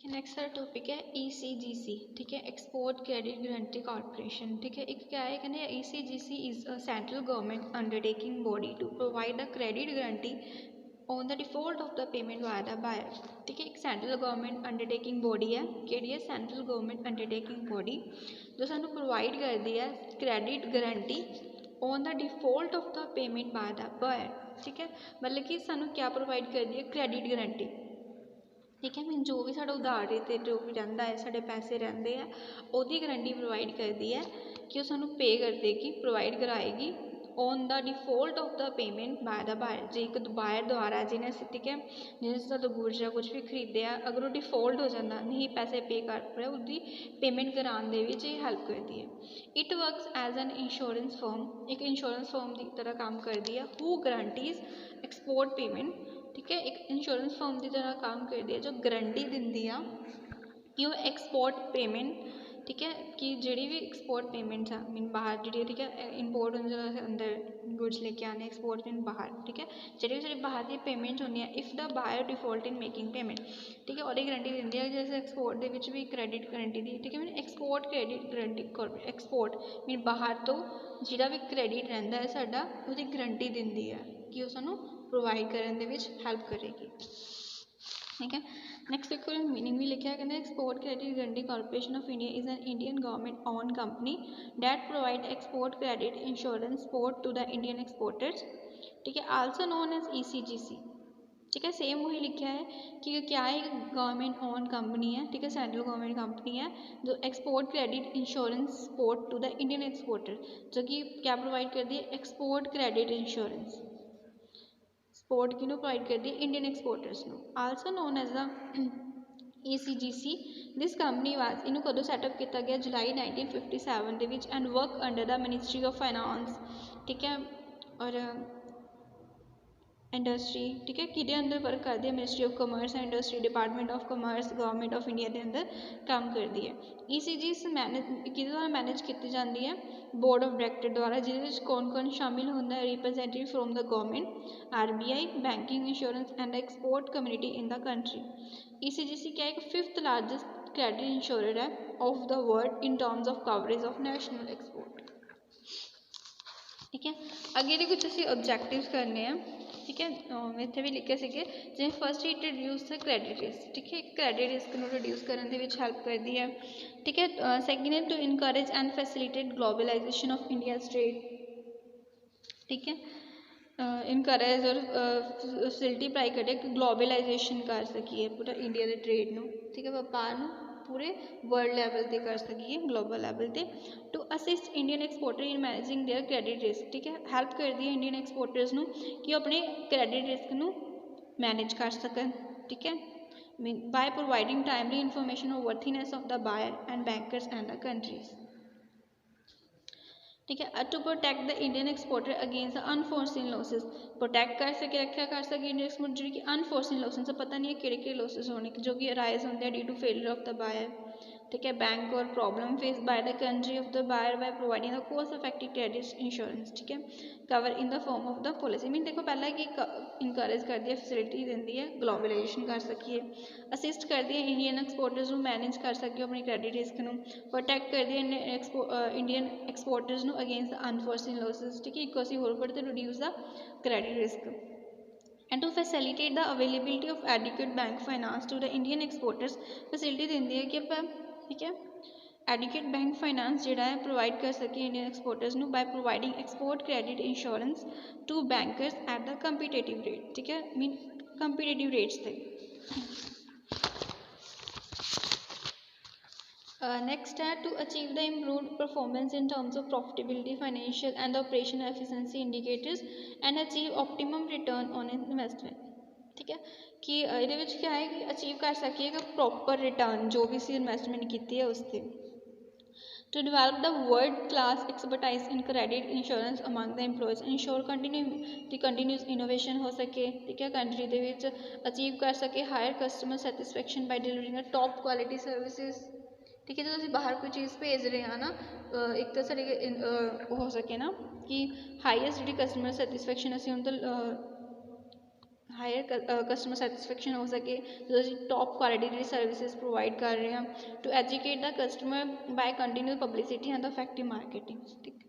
Next सारा topic है ECGC, ठीक है, एक्सपोर्ट क्रेडिट गारंटी कॉर्पोरेशन, ठीक है। एक क्या है, कहते हैं ECGC is a central government undertaking body to provide a credit guarantee on the default of the payment by the buyer, ठीक है। एक सेंट्रल गवर्नमेंट अंडरटेकिंग बॉडी है, केड़ी है सेंट्रल गवर्नमेंट अंडरटेकिंग बॉडी जो सानू प्रोवाइड करती है credit guarantee on the default of the payment by the buyer, ठीक है। मतलब कि सानू क्या प्रोवाइड करती है, क्रेडिट गारंटी, ठीक है। मीन जो भी साढ़ा उधार ते जो भी रहिंदा है, साढ़े पैसे रहिंदे है, ओहदी गारंटी प्रोवाइड करती है कि वो सानू पे कर देगी, प्रोवाइड कराएगी on the default of the payment by the buyer. जो एक बायर द्वारा जिन्हें, ठीक है, जिन्हें सातों गुड्स या कुछ भी खरीदया, अगर वो डिफॉल्ट हो जाता, नहीं पैसे पे कर पाया, उसकी पेमेंट कराने दे विच हेल्प करती है। It works as an insurance firm, एक इंश्योरेंस फर्म की तरह काम करती है। हु गारंटीज एक्सपोर्ट पेमेंट, ठीक है, एक इंश्योरेंस फर्म की तरह काम करती है जो गारंटी दिंदी आ कि वो एक्सपोर्ट पेमेंट, ठीक है, कि जी भी एक्सपोर्ट पेमेंट्स आ मीन बाहर जी, ठीक है, इंपोर्ट होने अंदर गुड्स लेके आने, एक्सपोर्ट मीन बाहर, ठीक है, जी सारी बाहर की पेमेंट्स होंगी, if the buyer default in making payment, ठीक है, और गारंटी दिंदी है। जैसे एक्सपोर्ट के भी क्रेडिट गारंटी दी, ठीक है, mean export credit guarantee export mean बाहर तो जिहड़ा भी क्रेडिट रहिंदा है साडा, उसकी गारंटी दिंदी है कि वो सानू प्रोवाइड करने दे विच हेल्प करेगी, ठीक है। नैक्सट देखो मीनिंग भी लिखा है, कहते हैं export credit guarantee corporation of India is an Indian government own company that provide export credit insurance support to the Indian exporters, ठीक है, आल्सो नोन एज ECGC, ठीक है। सेम वही लिखा है कि क्या है, गवर्नमेंट ओन कंपनी है, ठीक है, सेंट्रल गवर्नमेंट कंपनी है जो export credit insurance support to the Indian exporter, जो कि क्या प्रोवाइड करती है, एक्सपोर्ट क्रेडिट इंश्योरेंस सपोर्ट किनू प्रोवाइड करती है, इंडियन एक्सपोर्टर्स नू, also known as the ECGC। This company was इनू कदों सैटअप किया गया, जुलाई 1957 के विच and work under the ministry of finance, ठीक है, और इंडस्ट्री, ठीक है, कि अंदर वर्क करती है, ministry of commerce and industry, department of commerce, government of India के अंदर काम करती है। ECGC मैनेज कि द्वारा मैनेज की जाती है, बोर्ड ऑफ डायरैक्टर द्वारा, जिस कौन कौन शामिल होता है, representative from the government, RBI, banking, insurance and export community in the country. ECGC क्या एक 5th लार्जेस्ट क्रेडिट इंश्योरर है of the world in terms of coverage of national export, ठीक है। अगे कुछ असी ऑब्जेक्टिव्स करने हैं, ठीक है, इतने भी लिखे थे जिवें first it reduce the credit risk, ठीक है, क्रेडिट रिस्क को रिड्यूस करने के हेल्प करती है, ठीक है। सैकेंड है to encourage and facilitate globalisation of India trade, ठीक है, इनकरेज और फैसिलिटी प्राई करें कि ग्लोबलाइजेशन कर सकीए पूरा इंडिया के ट्रेड में, ठीक है, व्यापार में पूरे वर्ल्ड लैवल पर कर सकीए, ग्लोबल लैवल पर। To assist Indian exporter in managing their credit risk, ठीक है, हैल्प करती है इंडियन एक्सपोर्टर्स नू कि अपने क्रेडिट रिस्क नू मैनेज कर सकन, ठीक है, by providing timely information of worthiness of the buyer and bankers and the countries, ठीक है। To protect the Indian exporter against the unforeseen losses, protect कर सके, रखा कर सके इंडियन एक्सपोर्टर जी की अनफोर्सिन लॉसेस, पता नहीं है कि लॉसेस होने जो कि अराइज होते हैं due to failure of the buyer, ठीक है, बैंक और problem face by the country of the buyer by providing the cost effective credit insurance, ठीक है, cover in the form of the policy. Mean देखो पहला कि इनकरेज करती है, फैसिलिटी देती है, ग्लोबलाइजेशन कर सकीए, असिस्ट करती है इंडियन एक्सपोर्टर्स को मैनेज कर सके अपने क्रेडिट रिस्क को, प्रोटेक्ट करती है इंडियन एक्सपोर्टर्स को अगेंस्ट द अनफोर्सिन लॉसेस, ठीक है, एक असी होर पढ़ते reduce the credit risk and to facilitate the availability of adequate bank finance to the Indian exporters, facility देती है कि आप, ठीक है, एडिक्वेट बैंक फाइनेंस जोड़ा है प्रोवाइड कर सके इंडियन एक्सपोर्टर्स नू by providing export credit insurance to bankers at the competitive rate, ठीक है, मीन कंपीटेटिव रेट्स थे। नेक्स्ट है to achieve the improved performance in terms of profitability, financial and operational efficiency indicators and achieve optimum return on investment, ठीक है, कि ये क्या है कि अचीव कर सकिएगा प्रॉपर रिटर्न जो भी सी इन्वेस्टमेंट की है उससे। To develop the world class expertise in credit insurance among the employees, insure continuous innovation हो सके, ठीक है, कंट्री के अचीव कर सके higher customer satisfaction by delivering top quality services, ठीक है, जो तुम बाहर कोई चीज़ भेज रहे हैं ना, एक तो सारे हो सके ना कि हाईएस्ट जी कस्टमर सैटिस्फैक्शन असी उन ਹਾਇਰ ਕਸਟਮਰ ਸੈਟਿਸਫੈਕਸ਼ਨ ਹੋ ਸਕੇ, ਜਦੋਂ ਅਸੀਂ ਟੋਪ ਕੁਆਲਿਟੀ ਦੀ ਸਰਵਿਸਿਜ਼ ਪ੍ਰੋਵਾਈਡ ਕਰ ਰਹੇ ਹਾਂ, to educate the customer by continue publicity and effective marketing. ਠੀਕ।